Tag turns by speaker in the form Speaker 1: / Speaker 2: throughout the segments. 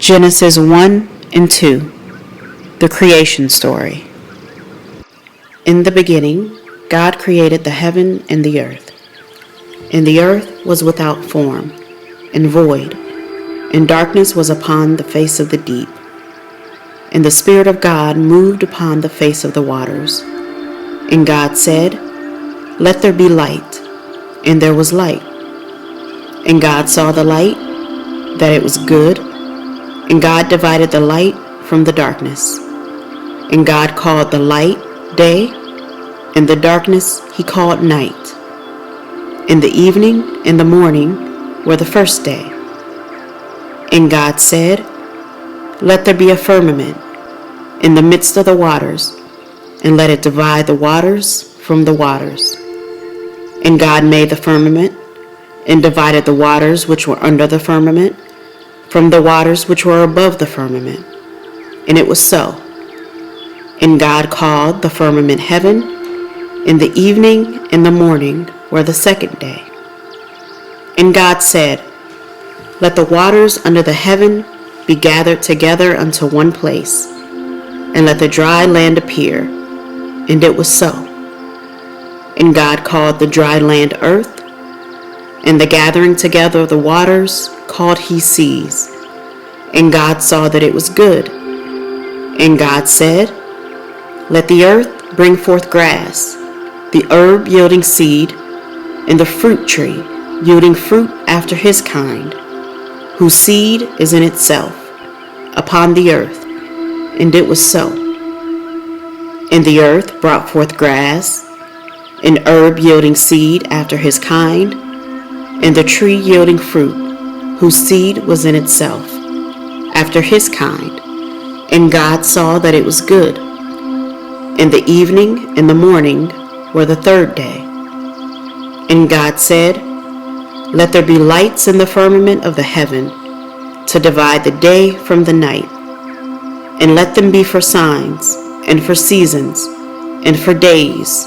Speaker 1: Genesis 1 and 2, the creation story. In the beginning, God created the heaven and the earth. And the earth was without form and void, and darkness was upon the face of the deep. And the Spirit of God moved upon the face of the waters. And God said, "Let there be light." And there was light. And God saw the light, that it was good. And God divided the light from the darkness. And God called the light day, and the darkness he called night. And the evening and the morning were the first day. And God said, "Let there be a firmament in the midst of the waters, and let it divide the waters from the waters." And God made the firmament, and divided the waters which were under the firmament from the waters which were above the firmament. And it was so. And God called the firmament heaven, and the evening and the morning were the second day. And God said, "Let the waters under the heaven be gathered together unto one place, and let the dry land appear." And it was so. And God called the dry land earth, and the gathering together of the waters called he seas. And God saw that it was good. And God said, "Let the earth bring forth grass, the herb yielding seed, and the fruit tree yielding fruit after his kind, whose seed is in itself, upon the earth." And it was so. And the earth brought forth grass, an herb yielding seed after his kind, and the tree yielding fruit, whose seed was in itself, after his kind. And God saw that it was good. And the evening and the morning were the third day. And God said, "Let there be lights in the firmament of the heaven, to divide the day from the night. And let them be for signs, and for seasons, and for days,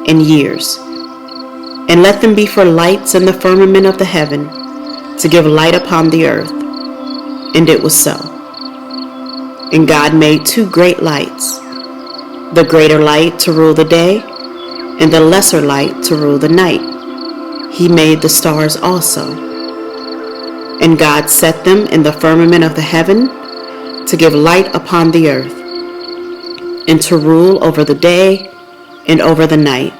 Speaker 1: and years. And let them be for lights in the firmament of the heaven, to give light upon the earth." And it was so. And God made two great lights, the greater light to rule the day, and the lesser light to rule the night. He made the stars also. And God set them in the firmament of the heaven, to give light upon the earth, and to rule over the day and over the night,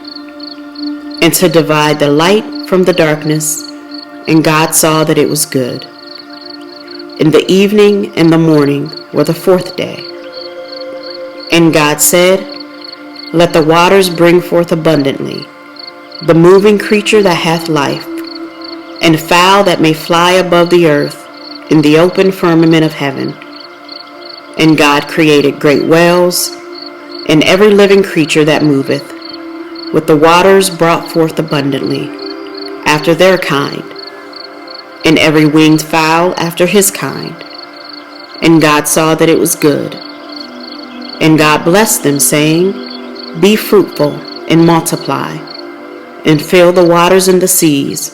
Speaker 1: and to divide the light from the darkness. And God saw that it was good. And the evening and the morning were the fourth day. And God said, "Let the waters bring forth abundantly the moving creature that hath life, and fowl that may fly above the earth in the open firmament of heaven." And God created great whales, and every living creature that moveth, with the waters brought forth abundantly, after their kind, and every winged fowl after his kind. And God saw that it was good. And God blessed them, saying, "Be fruitful, and multiply, and fill the waters and the seas,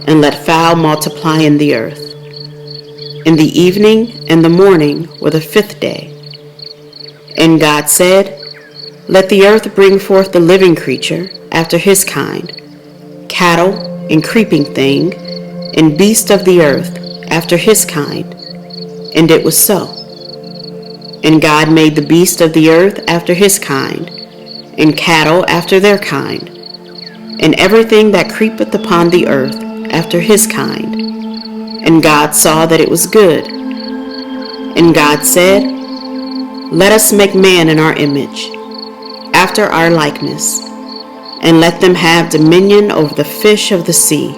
Speaker 1: and let fowl multiply in the earth." And the evening and the morning were the fifth day. And God said, "Let the earth bring forth the living creature after his kind, cattle, and creeping thing, and beast of the earth after his kind." And it was so. And God made the beast of the earth after his kind, and cattle after their kind, and everything that creepeth upon the earth after his kind. And God saw that it was good. And God said, "Let us make man in our image, after our likeness, and let them have dominion over the fish of the sea,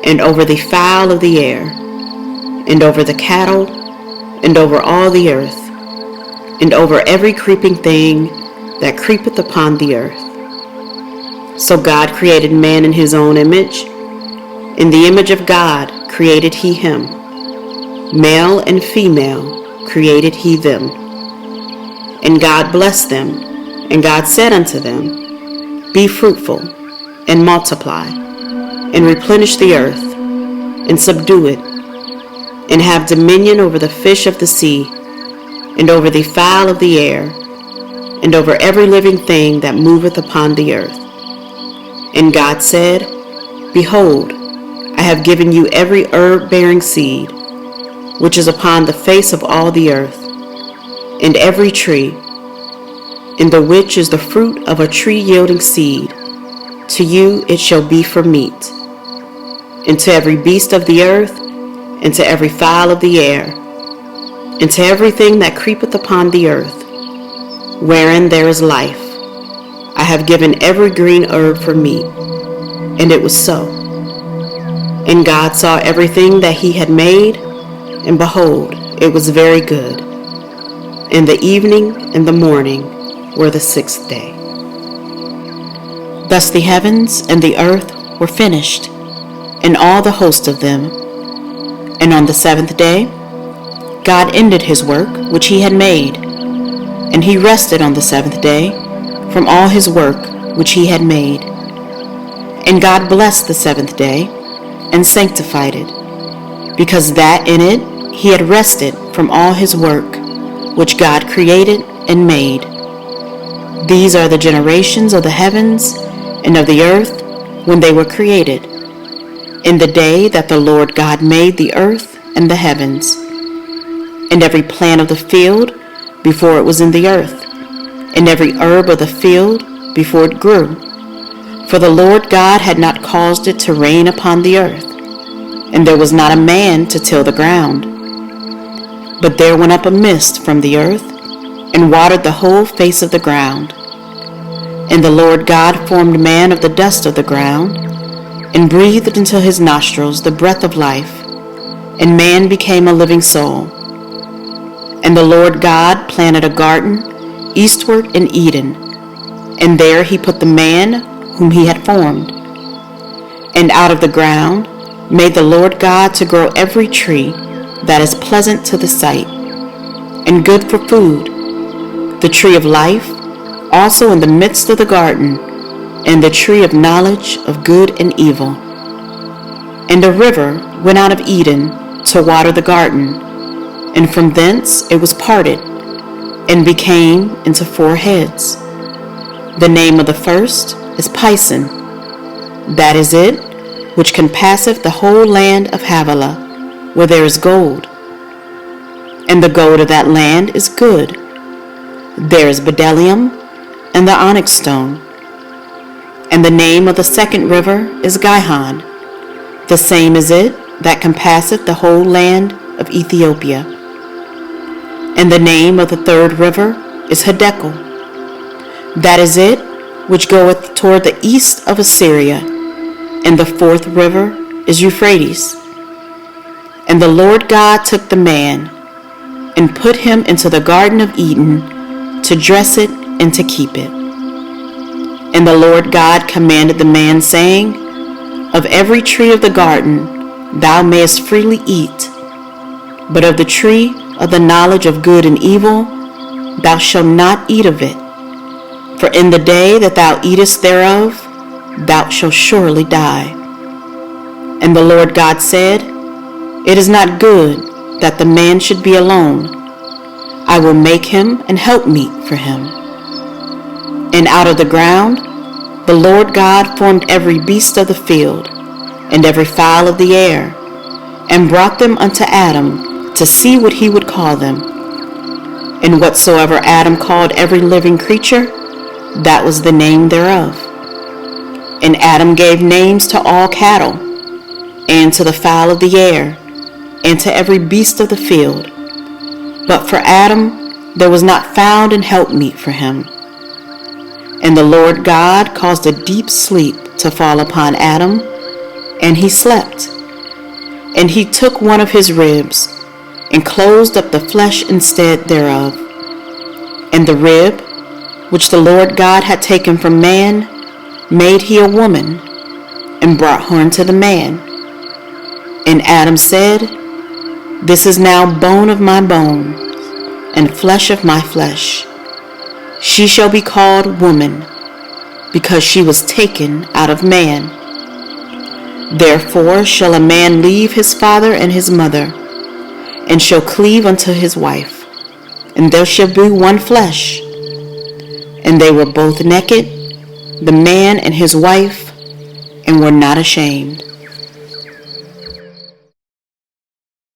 Speaker 1: and over the fowl of the air, and over the cattle, and over all the earth, and over every creeping thing that creepeth upon the earth." So God created man in his own image. In the image of God created he him. Male and female created he them. And God blessed them, and God said unto them, "Be fruitful, and multiply, and replenish the earth, and subdue it, and have dominion over the fish of the sea, and over the fowl of the air, and over every living thing that moveth upon the earth. And God said, Behold, I have given you every herb-bearing seed, which is upon the face of all the earth, and every tree, in the which is the fruit of a tree yielding seed, to you it shall be for meat. And to every beast of the earth, and to every fowl of the air, and to everything that creepeth upon the earth, wherein there is life, I have given every green herb for meat. And it was so. And God saw everything that he had made, and behold, it was very good. And the evening and the morning were the sixth day. Thus the heavens and the earth were finished, and all the host of them. And on the seventh day, God ended his work which he had made, and he rested on the seventh day from all his work which he had made. And God blessed the seventh day, and sanctified it, because that in it he had rested from all his work which God created and made. These are the generations of the heavens and of the earth when they were created, in the day that the Lord God made the earth and the heavens, and every plant of the field before it was in the earth, and every herb of the field before it grew. For the Lord God had not caused it to rain upon the earth, and there was not a man to till the ground. But there went up a mist from the earth, and watered the whole face of the ground. And the Lord God formed man of the dust of the ground, and breathed into his nostrils the breath of life, and man became a living soul. And the Lord God planted a garden eastward in Eden, and there he put the man whom he had formed. And out of the ground made the Lord God to grow every tree that is pleasant to the sight, and good for food, the tree of life also in the midst of the garden, and the tree of knowledge of good and evil. And a river went out of Eden to water the garden, and from thence it was parted, and became into four heads. The name of the first is Pison, that is it, which compasseth the whole land of Havilah, where there is gold. And the gold of that land is good. There is bdellium, and the onyx stone. And the name of the second river is Gihon, the same is it that compasseth the whole land of Ethiopia. And the name of the third river is Hiddekel, that is it which goeth toward the east of Assyria. And the fourth river is Euphrates. And the Lord God took the man, and put him into the garden of Eden, to dress it and to keep it. And the Lord God commanded the man, saying, Of every tree of the garden thou mayest freely eat, but of the tree of the knowledge of good and evil thou shalt not eat of it. For in the day that thou eatest thereof thou shalt surely die. And the Lord God said, It is not good that the man should be alone. I will make him an helpmeet for him. And out of the ground the Lord God formed every beast of the field, and every fowl of the air, and brought them unto Adam, to see what he would call them. And whatsoever Adam called every living creature, that was the name thereof. And Adam gave names to all cattle, and to the fowl of the air, and to every beast of the field. But for Adam there was not found an helpmeet for him. And the Lord God caused a deep sleep to fall upon Adam, and he slept. And he took one of his ribs, and closed up the flesh instead thereof. And the rib, which the Lord God had taken from man, made he a woman, and brought her unto the man. And Adam said, This is now bone of my bones, and flesh of my flesh. She shall be called woman, because she was taken out of man. Therefore shall a man leave his father and his mother, and shall cleave unto his wife, and there shall be one flesh. And they were both naked, the man and his wife, and were not ashamed.